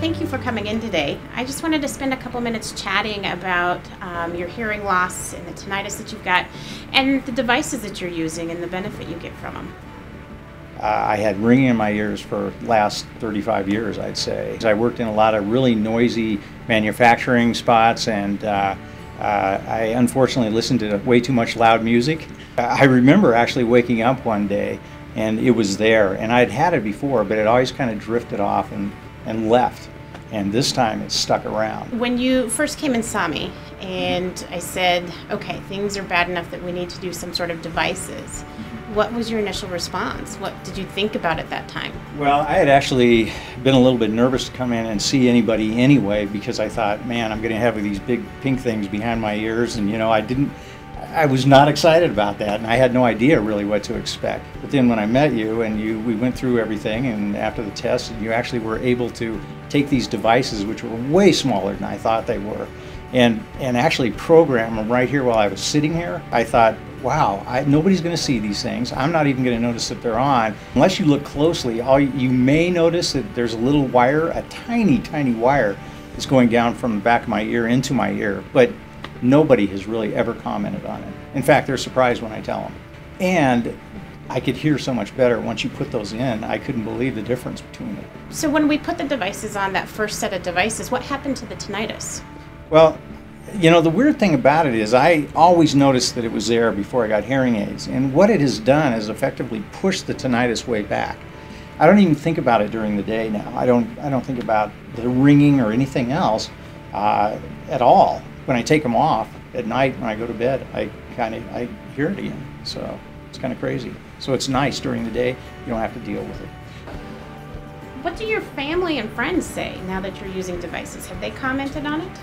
Thank you for coming in today. I just wanted to spend a couple minutes chatting about your hearing loss and the tinnitus that you've got and the devices that you're using and the benefit you get from them. I had ringing in my ears for the last 35 years, I'd say. I worked in a lot of really noisy manufacturing spots, and I unfortunately listened to way too much loud music. I remember actually waking up one day and it was there, and I'd had it before, but it always kind of drifted off and left. And this time it stuck around. When you first came and saw me and I said, okay, things are bad enough that we need to do some sort of devices, what was your initial response? What did you think about at that time? Well, I had actually been a little bit nervous to come in and see anybody anyway, because I thought, man, I'm going to have these big pink things behind my ears, and I was not excited about that, and I had no idea really what to expect. But then when I met you and we went through everything, and after the test, you actually were able to take these devices, which were way smaller than I thought they were, and actually program them right here while I was sitting here. I thought, wow, nobody's going to see these things. I'm not even going to notice that they're on. Unless you look closely, you may notice that there's a little wire, a tiny, tiny wire that's going down from the back of my ear into my ear. But nobody has really ever commented on it. In fact, they're surprised when I tell them. And I could hear so much better once you put those in. I couldn't believe the difference between them. So when we put the devices on, that first set of devices, what happened to the tinnitus? Well, the weird thing about it is I always noticed that it was there before I got hearing aids. And what it has done is effectively pushed the tinnitus way back. I don't even think about it during the day now. I don't think about the ringing or anything else at all. When I take them off at night when I go to bed, I hear it again. So it's kind of crazy. So it's nice during the day. You don't have to deal with it. What do your family and friends say now that you're using devices? Have they commented on it?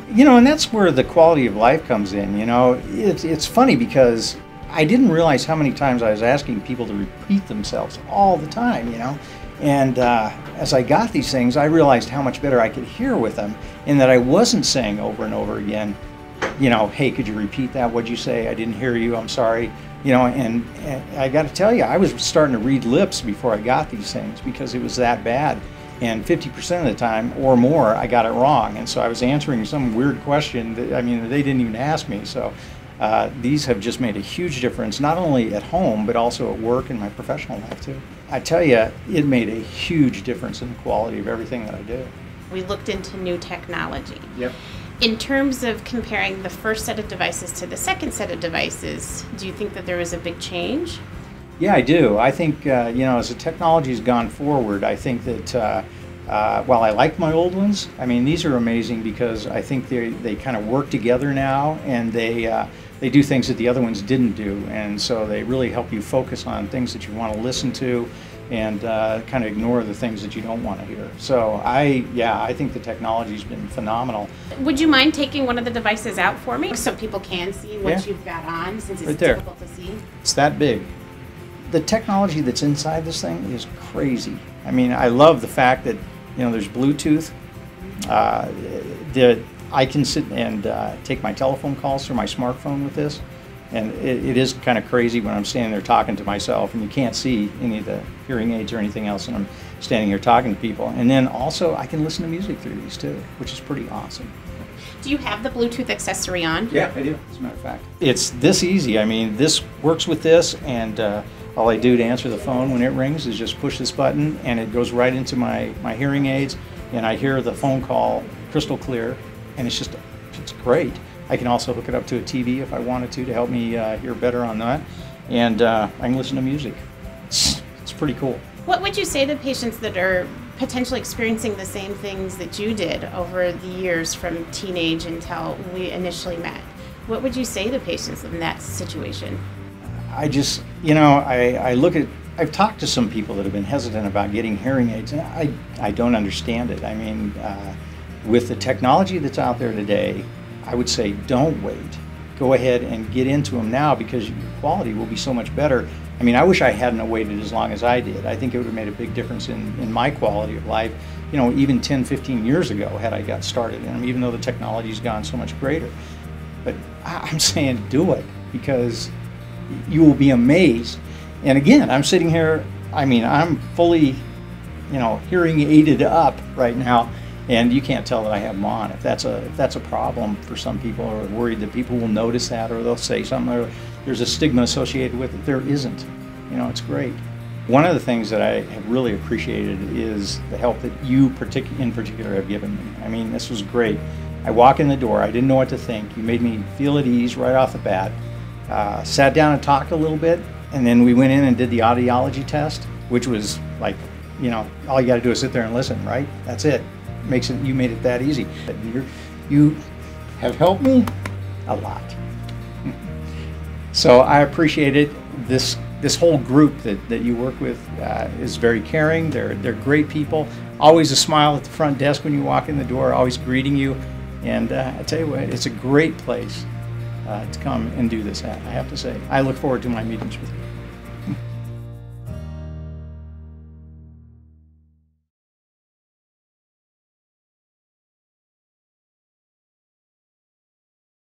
And that's where the quality of life comes in. It's funny because I didn't realize how many times I was asking people to repeat themselves all the time, And as I got these things, I realized how much better I could hear with them, and that I wasn't saying over and over again, hey, could you repeat that? What'd you say? I didn't hear you. I'm sorry. And I got to tell you, I was starting to read lips before I got these things because it was that bad. And 50% of the time or more, I got it wrong. And so I was answering some weird question that, they didn't even ask me. So these have just made a huge difference, not only at home, but also at work and my professional life too. I tell you, it made a huge difference in the quality of everything that I do. We looked into new technology. Yep. In terms of comparing the first set of devices to the second set of devices, do you think that there was a big change? Yeah, I do. I think, as the technology's gone forward, I think that while I like my old ones, these are amazing because I think they kind of work together now, and they do things that the other ones didn't do, and so they really help you focus on things that you want to listen to and kind of ignore the things that you don't want to hear. So I think the technology's been phenomenal. Would you mind taking one of the devices out for me so people can see what you've got on, since it's right there. difficult to see? It's that big. The technology that's inside this thing is crazy. I love the fact that there's Bluetooth. I can sit and take my telephone calls through my smartphone with this, and it is kind of crazy when I'm standing there talking to myself and you can't see any of the hearing aids or anything else, and I'm standing here talking to people. And then also I can listen to music through these too, which is pretty awesome. Do you have the Bluetooth accessory on? Yeah, I do, as a matter of fact. It's this easy. This works with this, and all I do to answer the phone when it rings is just push this button, and it goes right into my hearing aids, and I hear the phone call crystal clear, and it's great. I can also hook it up to a TV if I wanted to help me hear better on that, and I can listen to music. It's pretty cool. What would you say to patients that are potentially experiencing the same things that you did over the years from teenage until we initially met? What would you say to patients in that situation? I just, I've talked to some people that have been hesitant about getting hearing aids, and I don't understand it. With the technology that's out there today, I would say don't wait. Go ahead and get into them now, because your quality will be so much better. I wish I hadn't waited as long as I did. I think it would have made a big difference in my quality of life, even 10, 15 years ago had I got started. And even though the technology's gone so much greater. But I'm saying do it, because you will be amazed. And again, I'm sitting here, I'm fully hearing aided up right now, and you can't tell that I have them on. If that's a problem for some people, or worried that people will notice that, or they'll say something, or there's a stigma associated with it, there isn't. It's great. One of the things that I have really appreciated is the help that you in particular have given me. I mean, this was great. I walk in the door, I didn't know what to think. You made me feel at ease right off the bat. Sat down and talked a little bit, and then we went in and did the audiology test, which was like, all you got to do is sit there and listen, right? That's it. You made it that easy. You have helped me a lot. So I appreciate it. This whole group that you work with is very caring. They're great people. Always a smile at the front desk when you walk in the door, always greeting you. And I tell you what, it's a great place to come and do this at, I have to say. I look forward to my meetings with you.